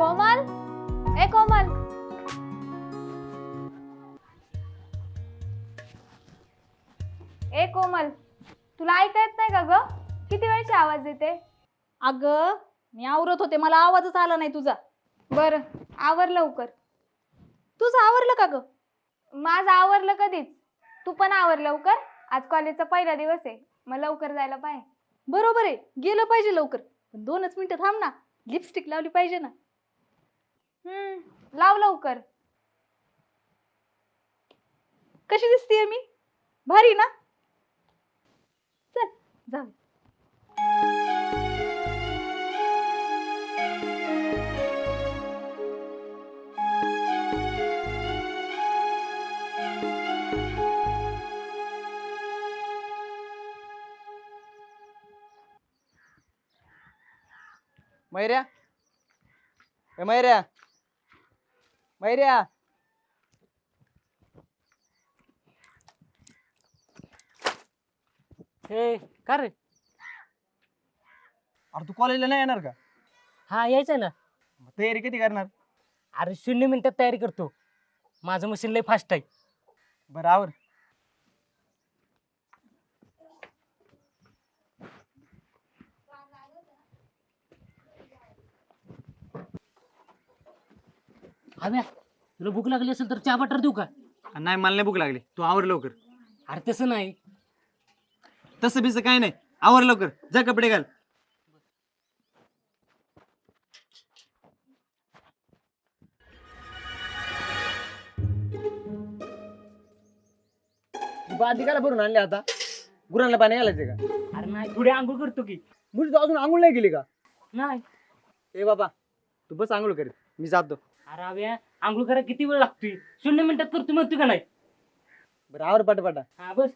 कोमल, ए कोमल, ए कोमल, तुला ऐका येत नाही का ग? किती वेळची आवाज येते? अगं मी आवरत होते, मला आवाजच आला नाही तुझा. बर, आवर लवकर. तुझं आवरलं का ग? माझं आवरलं कधीच. तू पण आवर लवकर. आज कॉलेजचा पहिला दिवस आहे, मग लवकर जायला पाहिजे. बरोबर आहे, गेलं पाहिजे लवकर, पण 2च मिनिटं थांब ना, लिपस्टिक लावली पाहिजे ना. लाव लवकर. कशी दिसतीये मी? भारी ना? चल जाऊ. मैऱ्या, ए मैऱ्या, मैऱ्या. हे का रे? अरे तू कॉलेजला नाही येणार का? हा यायचं ना. मग तयारी किती करणार? अरे 0 मिनिटात तयारी करतो. माझं मशीन लय फास्ट आहे. बरं आवर. हव्या तुला भूक लागली असेल तर चहा बटर देऊ का? नाही मला नाही भूक लागली, तू आवर लवकर. अरे तसं नाही. तसं बिसं काय नाही, आवर लवकर, जा कपडे घाल. बादली काला भरून आणली आता? गुरांना पाणी घालायचे का? अरे नाही, थोडी आंघोळ करतो की. मुली तू अजून आंघोळ नाही गेली का? नाही. ए बाबा, तू बस आंघोळ करीत, मी जातो. अरे हव्या आंघोळ करायला किती वेळ लागतोय? 0 मिनिटात करतो म्हणतो का नाही? बरं आवर पटापटा. हा बस.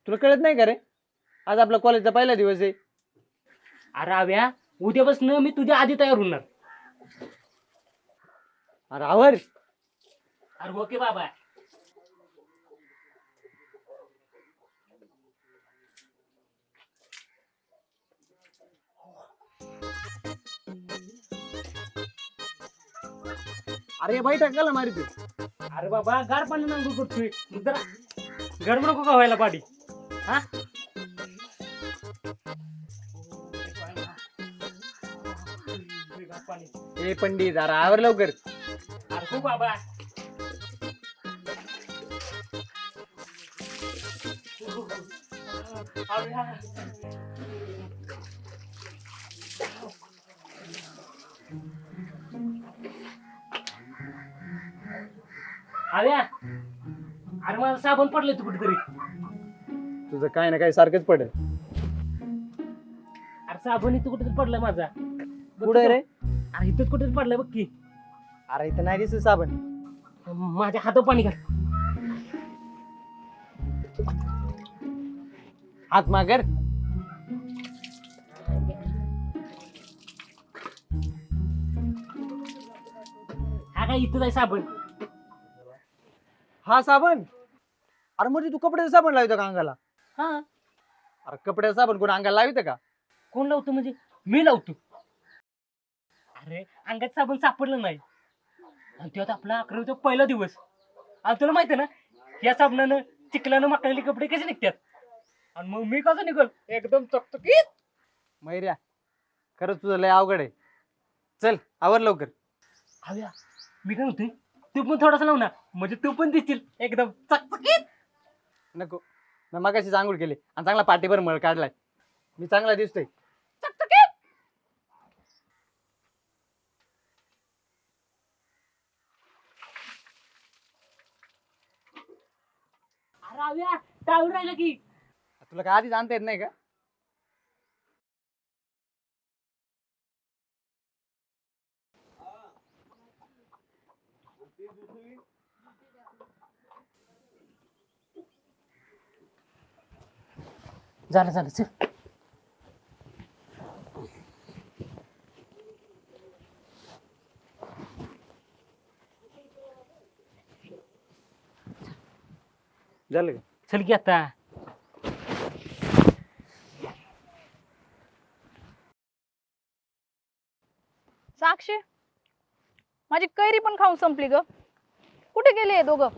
तुला कळत नाही का रे? आज आपला कॉलेजचा पहिला दिवस आहे. अरे हव्या उद्यापासून मी तुझ्या आधी तयार होणार. अरे आवर. अरे ओके बाबा. अरे बाई टाकायला मारी तू. अरे बाबा गार पाण्यानं आंघोळ करतोय, मग जरा गडबड नको का व्हायला पाडी. हा पाणी. ए पंडित, अरे आवर लवकर. अरे हो बाबा. अरे अरे मला साबण पडले तू कुठेतरी. तुझं काय ना काय सारखंच पडेल. अरे साबण इथं कुठेतरी पडलाय माझा. कुठे रे? अरे इथंच कुठेतरी पडलाय बघ की. अरे इथं नाही दिसत साबण. माझ्या हातावर पाणी घाल. हात मागर. हा काय इथं जाय साबण. हा साबण. अरे म्हणजे तू कपड्याचा साबण लावतो का अंगाला? हा अरे कपड्याचा साबण कोण अंगाला लावित का? कोण लावतो म्हणजे? मी लावतो. अरे अंगात साबण सापडलं नाही आणि त्यात आपला 11वीचा पहिला दिवस. आणि तुला माहिती ना या साबणानं चिखलानं माकलेले कपडे कसे निघतात. आणि मग मी कसं निघल एकदम चकचकीत. मैऱ्या, खरंच तुझं लय अवघड आहे. चल आवर लवकर. हव्या मी काय म्हणतोय, तू पण थोडासा लाव ना, म्हणजे तू पण दिसतील एकदम चकचकीत. नको, मी मगाशीच आंघोळ केली आणि चांगला पाठीभर मळ काढलाय. मी चांगला दिसतोय. चकचकीत. अरे हव्या टाळून राहिलं की. तुला काय आधीच आणता येत नाही का? झालं झालं चल. झालं का? चल की आता. साक्षी, माझी कैरी पण खाऊन संपली ग. कुठे गेले हे दोघं?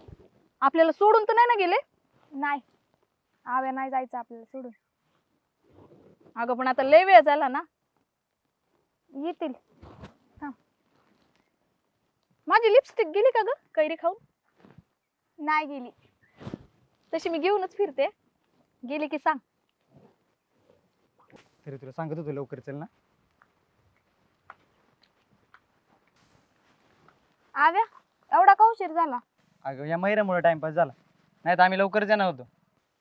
आपल्याला सोडून तर नाही ना गेले? नाही, आव्या नाही जायचं आपल्याला सोडून. अगं पण आता लय वेळ झाला ना. येतील. माझी लिपस्टिक गेली का ग कैरी खाऊन? नाही गेली. तशी मी घेऊनच फिरते. गेली की सांग. तरी तुला सांगत होतो लवकर चल ना. आव्या, एवढा का उशीर झाला? अगं या मैऱ्यामुळे टाइमपास झाला, नाही तर आम्ही लवकरच येणार होतो.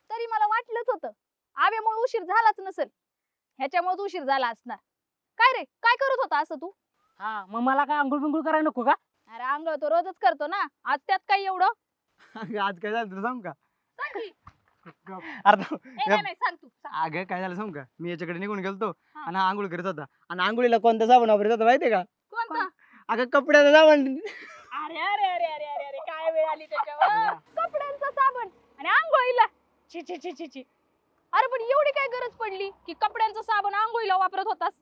तरी मला वाटलंच होतं आव्यामुळे उशीर झालाच नसेल, ह्याच्यामुळे उशीर झाला असणार. काय रे, काय करत होता असं तू? हा मग मला काय आंघोळ बिंघोळ करायला नको का? अरे आंघोळ तो रोजच करतो ना, आज त्यात काय एवढं? अगं आज काय झालं तुला सांगू का? सांग की. अरे नाही नाही सांग तू सांग. अगं काय झालं सांगू का? मी याच्याकडे निघून गेलतो हा. आणि हा आंघोळ करत होता, आणि आंघोळीला कोणता साबण वापरत होता माहितीये का? कोणता? अगं कपड्याचा साबण. अरे अरे अरे अरे अरे अरे काय वेळ आली त्याच्यावर. कपड्यांचा साबण आणि आंघोळीला. छी छी छी छी छी. अरे पण एवढी काय गरज पडली की कपड्यांचा साबण आंघोळीला वापरत होतास?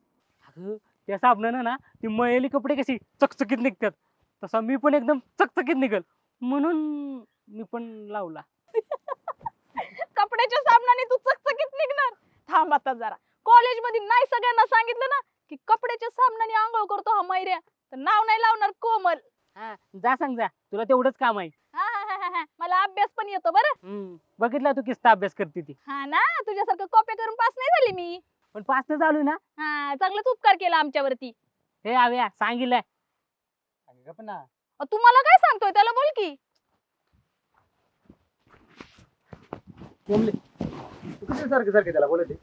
अगं त्या साबणानं ना ती मळलेली कपडे कशी चकचकीत निघतात, तसा मी पण एकदम चकचकीत निघल म्हणून मी पण लावला. कपड्याच्या साबणाने तू चकचकीत निघणार? थांब आता जरा. कॉलेजमध्ये नाही सगळ्यांना सांगितलं ना की कपड्याच्या साबणाने आंघोळ करतो हा मैऱ्या, तर नाव नाही लावणार कोमल. हा जा सांग जा, तुला तेवढंच काम आहे. हा हा हा हा. मला अभ्यास पण येतो बरं. बघितला तू किस्ता अभ्यास करते ती. हा ना, तुझ्यासारखं कॉपी करून पास नाही झाली मी. पण पास तर चालू ना. हा, चांगलाच उपकार केला आमच्यावरती. हे आव्या सांगितलंय. अगं गप्प ना. तू मला काय सांगतोय, त्याला बोल की. कोंबले तू कसं सारखं सारखं त्याला बोलते?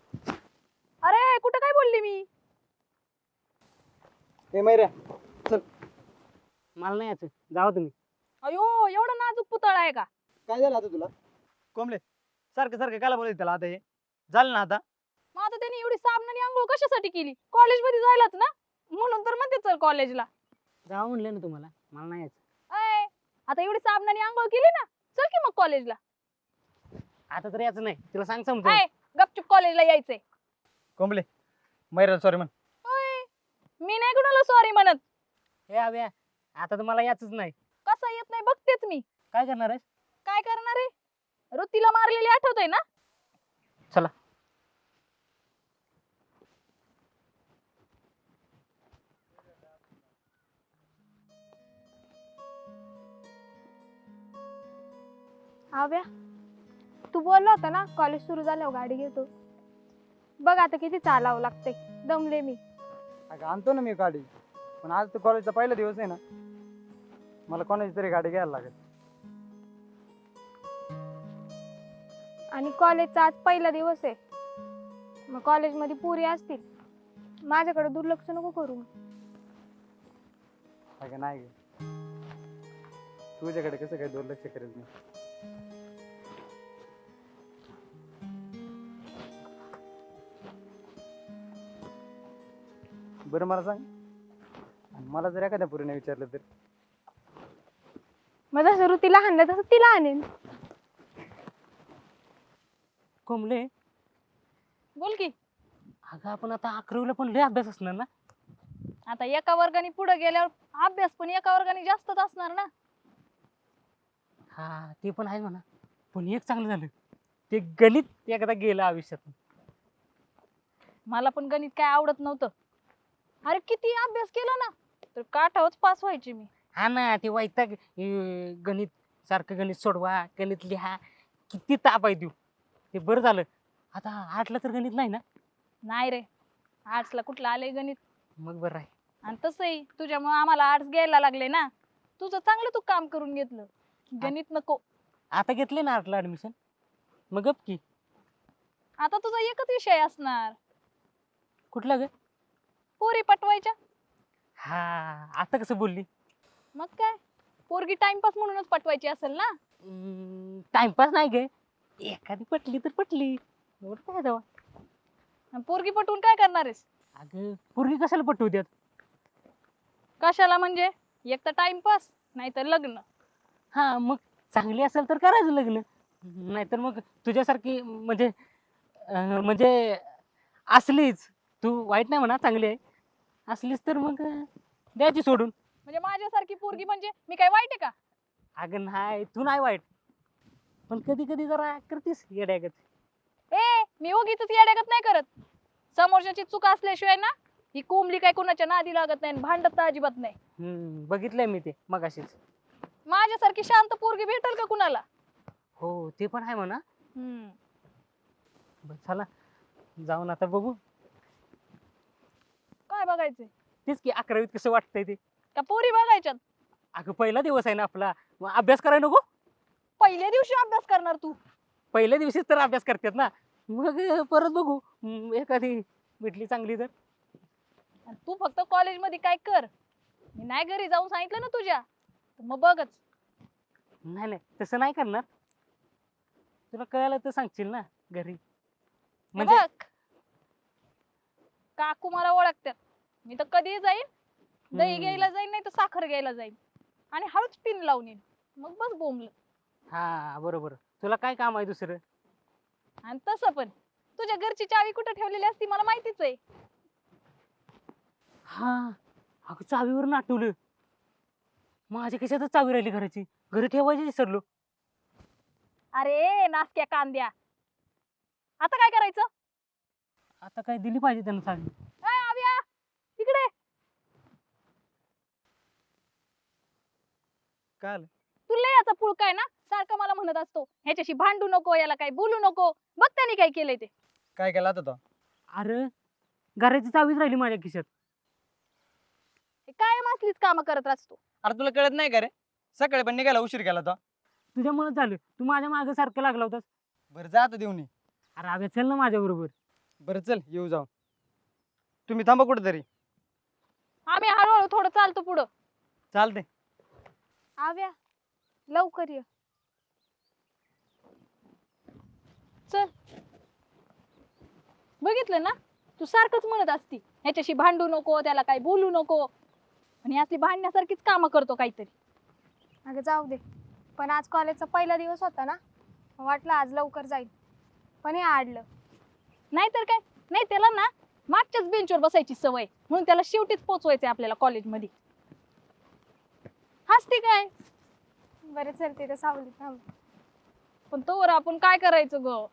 अरे कुठं काय बोलली मी? हे मैऱ्या मला नाही यायचं, जावा तुम्ही. अयो, एवढा नाजूक पुतळा आहे का? काय झालं आता तुला? कोंबले सारखं सारखं काला बोलायचं त्याला? आता हे झालं ना आता. मग आता त्याने एवढी साबणाने आंघोळ कशासाठी केली? कॉलेजमध्ये जायलाच ना, म्हणून तर म्हणते चल कॉलेजला. जावा म्हणलं ना तुम्हाला, मला नाही यायचं. अय, आता एवढी साबणाने आंघोळ केली ना, चल की मग कॉलेजला. आता तर यायचं नाही, तुला सांग समजून. अय, गपचूप कॉलेजला यायचंय. कोंबले मैऱ्या सॉरी म्हण. अय, मी नाही कुणाला सॉरी म्हणत. हे आव्या आता तर मला यायचंच नाही. कसा येत नाही बघतेच मी. काय करणार आहेस? काय करणार आहे? ऋतीला मारलेली आठवतंय ना? चला. आव्या, तू बोलला होता ना कॉलेज सुरू झाल्यावर गाडी घेतो. बघ आता किती चालावं लागतंय, दमले मी. अगं आणतो ना मी गाडी, पण आज तर कॉलेजचा पहिला दिवस आहे ना, मला कोणाची तरी गाडी घ्यायला लागेल. आणि कॉलेजचा आज पहिला दिवस आहे, मग कॉलेजमध्ये पुरी असतील, माझ्याकडे दुर्लक्ष नको करू. अगं नाही ग, तुझ्याकडे कसं काय दुर्लक्ष करेल मी? बरं मला सांग, आणि मला जर एखाद्या पुरीने विचारलं तर? मग जसं ऋतीला आणलं तसं तिला आणेन. कोंबले बोल की. अगं आपण आता 11वीला पण लय अभ्यास असणार ना. आता एका वर्गाने पुढे गेल्यावर अभ्यास पण एका वर्गाने जास्तच असणार ना. हा ते पण आहे म्हणा, पण एक चांगलं झालं, ते गणित एकदा गेलं आयुष्यात. मला पण गणित काय आवडत नव्हतं. अरे किती अभ्यास केला ना तर काठावरच पास व्हायची मी. हा ना, ते वैताग गणित, सारखं गणित सोडवा, गणित लिहा, किती ताप आहे देऊ. ते बरं झालं, आता 8ला तर गणित नाही ना. नाही रे, आर्ट्सला कुठलं आलंय गणित. मग बरं आहे. आणि तसंही तुझ्यामुळे आम्हाला आर्ट्स घ्यायला लागले ना. तुझं चांगलं तू काम करून घेतलं, गणित नको. आता घेतले ना 8ला ऍडमिशन, मग गप की. आता तुझा एकच विषय असणार, कुठला ग? पोरी पटवायच्या. हा आता कसं बोलली? मग काय, पोरगी टाइमपास म्हणूनच पटवायची असेल ना. टाइमपास नाही गे, एखादी पटली तर पटली, एवढं काय तेव्हा. आणि पोरगी पटवून काय करणार आहेस? अगं पोरगी कशाला पटवू द्यात? कशाला म्हणजे? एक तर टाइमपास, नाही तर लग्न. हा मग चांगली असेल तर करायचं लग्न, नाहीतर मग तुझ्यासारखी म्हणजे म्हणजे असलीच, तू वाईट नाही म्हणा, चांगली आहे, असलीच तर मग द्यायची सोडून. म्हणजे माझ्यासारखी पोरगी म्हणजे मी काय वाईट आहे का? अगं नाही, तू नाही वाईट, पण कधी कधी जरा करतीस येड्यागत. ए मी उगीच येड्यागत नाही करत. समोरच्याची चूक असल्याशिवाय ना ही कोंबली काय कोणाच्या नादी लागत नाही आणि भांडत तर अजिबात नाही. बघितलंय मी ते मगाशीच. माझ्यासारखी शांत पोरगी भेटेल का कुणाला? हो ते पण आहे म्हणा. हम्म. बरं, चला जाऊन आता बघू. काय बघायचंय? तेच की 11वीत कसं वाटतंय ते. का पोरी बघायच्यात? अगं पहिला दिवस आहे ना आपला, मग अभ्यास करायला नको. पहिल्या दिवशी अभ्यास करणार तू? पहिल्या दिवशीच तर अभ्यास करतात ना, मग परत बघू. एखादी भेटली चांगली तर. आणि तू फक्त कॉलेजमध्ये काय कर, मी नाही घरी जाऊन सांगितलं ना तुझ्या, तर मग बघच. नाही नाही तसं नाही करणार. तुला कळालं तर सांगशील ना घरी. म्हणजे बघ काकू मला ओळखतात. मी तर कधी जाईन, दही घ्यायला जाईन नाही तर साखर घ्यायला जाईन आणि हळूच पिन लावून येईन. मग बस बोंबलं. हा बरोबर, तुला काय काम आहे दुसरं? आणि तसं पण तुझ्या घरची चावी कुठे ठेवलेली असती मला माहितीच आहे. हा अगं चावीवरून आठवलं, माझ्या खिशातच चावी राहिली घराची, घरी ठेवायची विसरलो. अरे नासक्या कांद्या, आता काय करायचं? आता काय दिली पाहिजे त्यांना चावी. ए, आव्या, तिकडे. काय आलं? तुला याचा पुळका आहे ना, सारखं मला म्हणत असतो ह्याच्याशी भांडू नको, याला काही बोलू नको. बघ त्याने काय केलंय ते. काय केलं आता तो? अरे घराची चावीच राहिली माझ्या खिशात. हे कायम असलीच कामं करत असतो. अरे तुला कळत नाही का रे? सकाळी पण निघायला उशीर केला तो. तुझ्यामुळे झालं, तू माझ्या मागे सारखं लागला होतास. बरं जा आता देऊन ये. अरे अभ्या चल ना माझ्या बरोबर. बरं चल येऊ जाऊ. तुम्ही थांबा कुठेतरी. आम्ही हळूहळू थोडं चालतो पुढं. चालते. आव्या लवकर ये. चल. बघितलं ना, तू सारखंच म्हणत असती ह्याच्याशी भांडू नको, त्याला काही बोलू नको, आणि असली भांडण्यासारखीच कामं करतो काहीतरी. अगं जाऊ दे, पण आज कॉलेजचा पहिला दिवस होता ना, वाटलं आज लवकर जाईल, पण हे आडलं. नाहीतर काय, नाही त्याला ना मागच्याच बेंचवर बसायची सवय, म्हणून त्याला शेवटीच पोचवायचंय आपल्याला कॉलेजमध्ये. हसती काय? बरं चलते तर सावली थांब. पण तोवर आपण काय करायचं ग?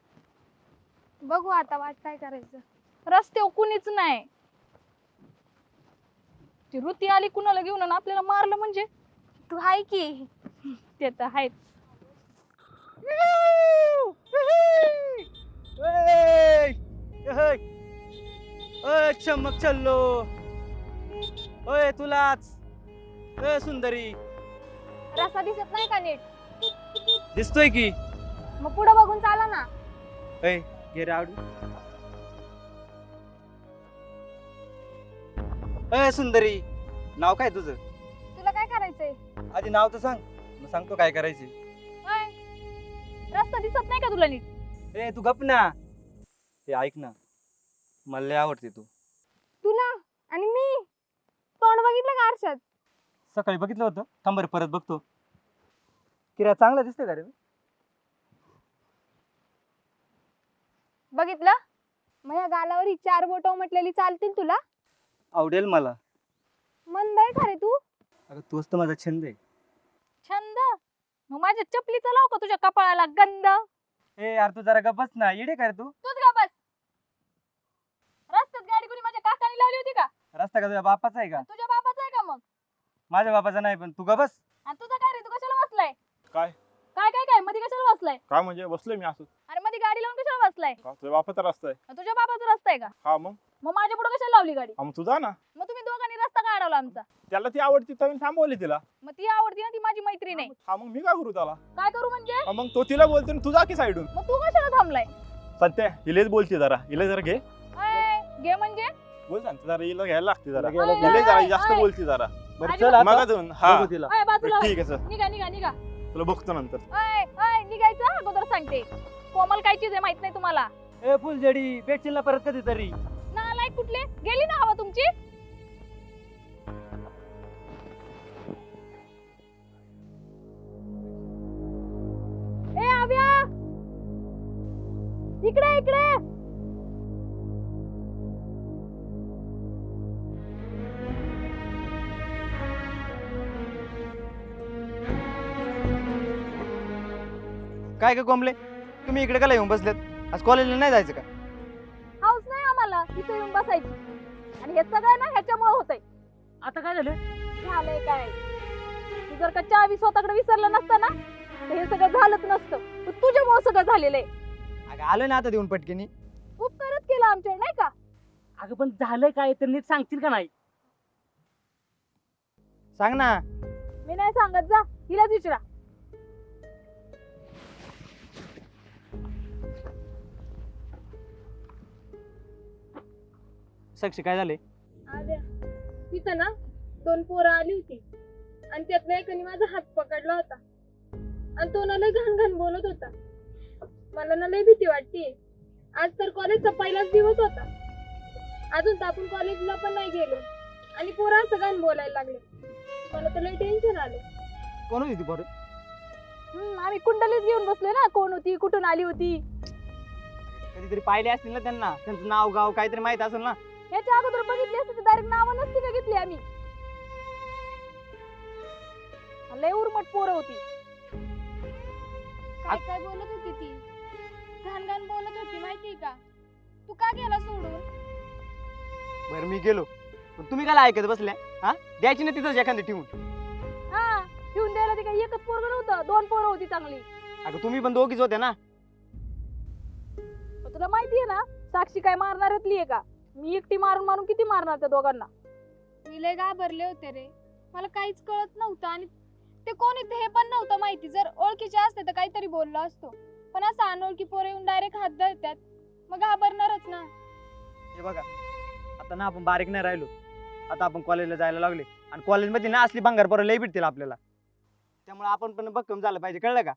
बघू आता वाट काय करायचं. रस्त्यावर कुणीच नाही. ती ऋती आली कुणाला घेऊन आणि आपल्याला मारलं म्हणजे? तू हाय की. ते तर आहेच. चमक चल्लो. ओय तुलाच. सुंदरी रस्ता दिसत नाही का नीट? दिसतोय की. मग पुढे बघून चाला ना. घे रे आवडी. सुंदरी नाव काय तुझं? तुला काय करायचंय? आधी नाव तर सांग, मग सांगतो काय करायचे. ओय, रस्ता दिसत नाही का तुला नीट? तू गप ना. हे ऐक ना, मला लय आवडते तू. तुला आणि मी तोंड बघितलं का आरशात? सकाळी बघितलं होतं, थांब बरं परत बघतो. किरा चांगला दिसतोय का रे? बघितलं? मग या गालावर ही 4 बोटं म्हटलेली चालतील तुला? आवडेल मला. मंद आहे खरे तू. अगं तोच तर माझा छंद आहे. छंद? मग माझ्या चपलीचा लाव का तुझ्या कपाळाला गंध? यार तू जरा गप्पच ना, येडे काय रे तू? तूच का बस. रस्त्यात गाडी कोणी माझ्या काकाने लावली होती का? रस्ता का तुझ्या बापाचा आहे का? तुझ्या बापाचा आहे का मग? माझ्या बापाचा नाही, पण तू गबस. आणि तुझा काय रे, तू कशाला बसलाय? काय काय काय काय मध्ये कशाला बसलाय? काय म्हणजे बसलोय मी असं अरे मध्ये गाडी लावून कशाला बसलाय? का तुझ्या बापाचा रस्ता आहे? तुझ्या बापाचा रस्ता आहे का? हा मग मग माझ्या पुढे कशाला लावली गाडी? मग तुझा ना, मग तुम्ही दोघांनी रस्ता का अडवला आमचा? त्याला ती आवडती तर मी थांबवली तिला. मग ती आवडती ना, ती माझी मैत्रीण आहे. हा मग मी काय करू त्याला? काय करू म्हणजे? हा, मग तो तिला बोलते ना, तुझा की साईडून. मग तू कशाला थांबलाय? सत्य हिलेच बोलते जरा, हिला जरा घे. अय, घे म्हणजे? बोल सांग जरा, हिला घ्यायला लागते जरा. हिला घ्यायला हिला जरा अय, जास्त अय. बोलते जरा. बरं आणि चल मग- आता मग अजून हा बघू तिला. अय, बाजूला ठीक आहे सर, निघा निघा निघा. तुला बघतो नंतर. अय अय, निघायचं अगोदर सांगते. कोमल काय चीज आहे माहित नाही तुम्हाला? फुलझडी भेटशील ना परत कधीतरी. नालायक कुठले, गेली ना हवा तुमची? ए आव्या, इकडे इकडे. काय काय कोंबले तुम्ही इकडे का येऊन बसलेत आज कॉलेजला नाही जायचं का हाऊस नाही आम्हाला तिथे येऊन बसायची आणि हे सगळं ना ह्याच्यामुळे होतंय. आता काय झालं? झालंय काय तू जर का चावी स्वतःकडे विसरलं नसतं ना तर हे सगळं झालंच नसतं. पण तुझ्यामुळे सगळं झालेलं आहे. अगं आलं ना आता देऊन पटकेनी उपकारच केला आमच्यावर नाही का. अगं पण झालंय काय तर नीट सांगतील का नाही? सांग ना मी नाही सांगत जा हिलाच विचारा. साक्षी काय झाले आद्या तिथं ना 2 पोरं आली होती आणि त्यातल्या एकाने माझा हात पकडला होता आणि तो ना लय घाण बोलत होता. मला ना लय भीती वाटते. आज तर कॉलेजचा पहिलाच दिवस होता. अजून तर आपण कॉलेजला पण नाही गेलो आणि पोरं असं घाण बोलायला लागले. मला तर लय टेन्शन आलं. कोण होती ती बरं आम्ही कुंडलीच घेऊन बसलोय ना कोण होती कुठून आली होती. कधीतरी पाहिले असतील ना त्यांना त्यांचं नाव गाव काहीतरी माहित असेल ना ह्याच्या अगोदर बघितली असते तर डायरेक्ट नावं नसती का घेतली आम्ही. लय उर्मट पोरं होती. काय काय बोलत होती ती. घाण बोलत होती माहितीये का. तू का गेला सोडून. बरं मी गेलो पण तुम्ही काय ऐकत बसल्या हा द्यायची ना तिथंच एखादी ठेवून हा ठेवून द्यायला ते काही एकच पोरग नव्हतं 2 पोरं होती चांगली. अगं तुम्ही पण दोघीच होत्या ना पण तुला माहितीये ना साक्षी काय मारणाऱ्यातली आहे का. मी एकटी मारून किती मारणार त्या दोघांना. मी लय घाबरले होते रे. मला काहीच कळत नव्हतं आणि ते कोण येते हे पण नव्हतं माहिती. जर ओळखीचे असते तर काहीतरी बोललो असतो पण असं अनोळखी पोरं येऊन डायरेक्ट हात धरतात मग घाबरणारच ना. हे बघा आता ना आपण बारीक नाही राहिलो. आता आपण कॉलेजला जायला लागले आणि कॉलेजमध्ये ना असली भंगार पोरं लई भेटतील आपल्याला. त्यामुळे आपण पण भक्कम झालं पाहिजे कळलं का.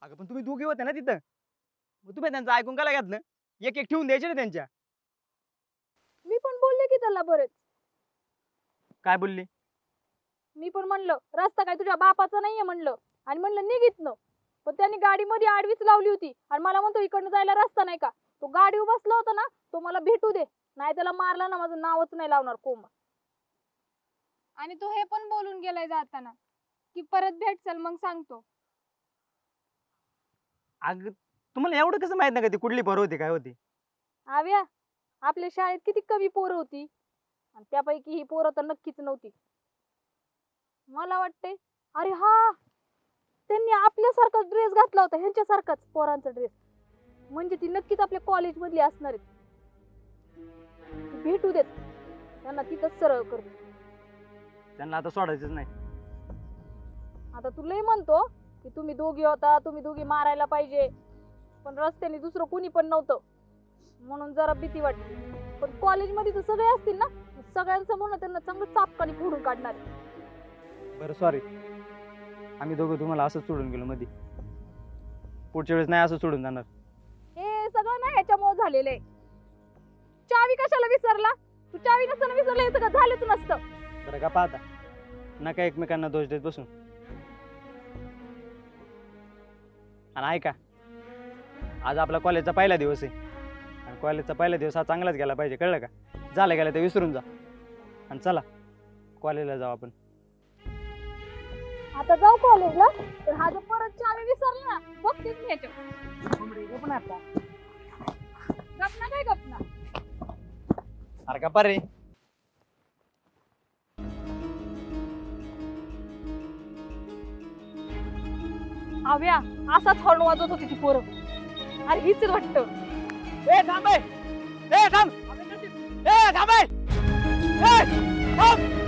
अगं पण तुम्ही दोघी होते ना तिथं मग तुम्ही त्यांचं ऐकून काय घेतलं. एक एक ठेवून द्यायचे ना त्यांच्या. मी पण बोलले की त्याला बरेच. काय बोलली मी पण म्हणलं रस्ता काय तुझ्या बापाचा नाहीये म्हणलं आणि म्हणलं निघितनं. पण त्यांनी गाडीमध्ये आडवीच लावली होती आणि मला म्हणतो इकडनं जायला रस्ता नाही का. तो गाडीवर बसला होता ना तो मला भेटू दे नाही त्याला मारला ना माझं नावच नाही लावणार कोमा. आणि तो हे पण बोलून गेलाय जाताना की परत भेटचल मग सांगतो. अगं तुम्हाला एवढं कसं माहित नाही का ती कुठली पोरं होती काय होती. आव्या आपल्या शाळेत किती कमी पोरं होती आणि त्यापैकी ही पोरं तर नक्कीच नव्हती. मला वाटते अरे हा त्यांनी आपल्यासारखाच ड्रेस घातला होता ह्यांच्यासारखाच पोरांचा ड्रेस म्हणजे ती नक्कीच आपल्या कॉलेज मधली असणार आहेत. भेटू देत त्यांना तिथंच सरळ कर. त्यांना आता सोडायचंच नाही. आता तू लय म्हणतो की तुम्ही दोघी होता तुम्ही दोघी मारायला पाहिजे पण रस्त्याने दुसरं कुणी पण नव्हतं म्हणून जरा भीती वाटते. पण कॉलेजमध्ये तर सगळे असतील ना सगळ्यांसमोर ना त्यांना चांगलं चापकाने फोडून काढणार. बरं सॉरी आम्ही दोघं तुम्हाला असंच सोडून गेलो मध्ये. पुढच्या वेळेस नाही असं सोडून जाणार. हे सगळं ना ह्याच्यामुळे झालेलं आहे. चावी कशाला विसरला. तू चावी नसताना विसरलं हे सगळं झालंच नसतं. बरं का पाहता नका एकमेकांना दोष देत बसून. आणि ऐका आज आपला कॉलेजचा पहिला दिवस आहे आणि कॉलेजचा पहिला दिवस हा चांगलाच गेला पाहिजे कळलं का. झालं गेलं ते विसरून जा आणि चला कॉलेजला जाऊ आपण. आता जाऊ कॉलेजला तर हा जर परत चावी विसरला ना बघतेच मी ह्याच्यावर. गपना काय गपना. अरे का पारे आव्या असाच हॉर्न वाजवत होती ती पोरं. अरे हीच वाटतं. ए थांब ए थांब ए थांब ए थांब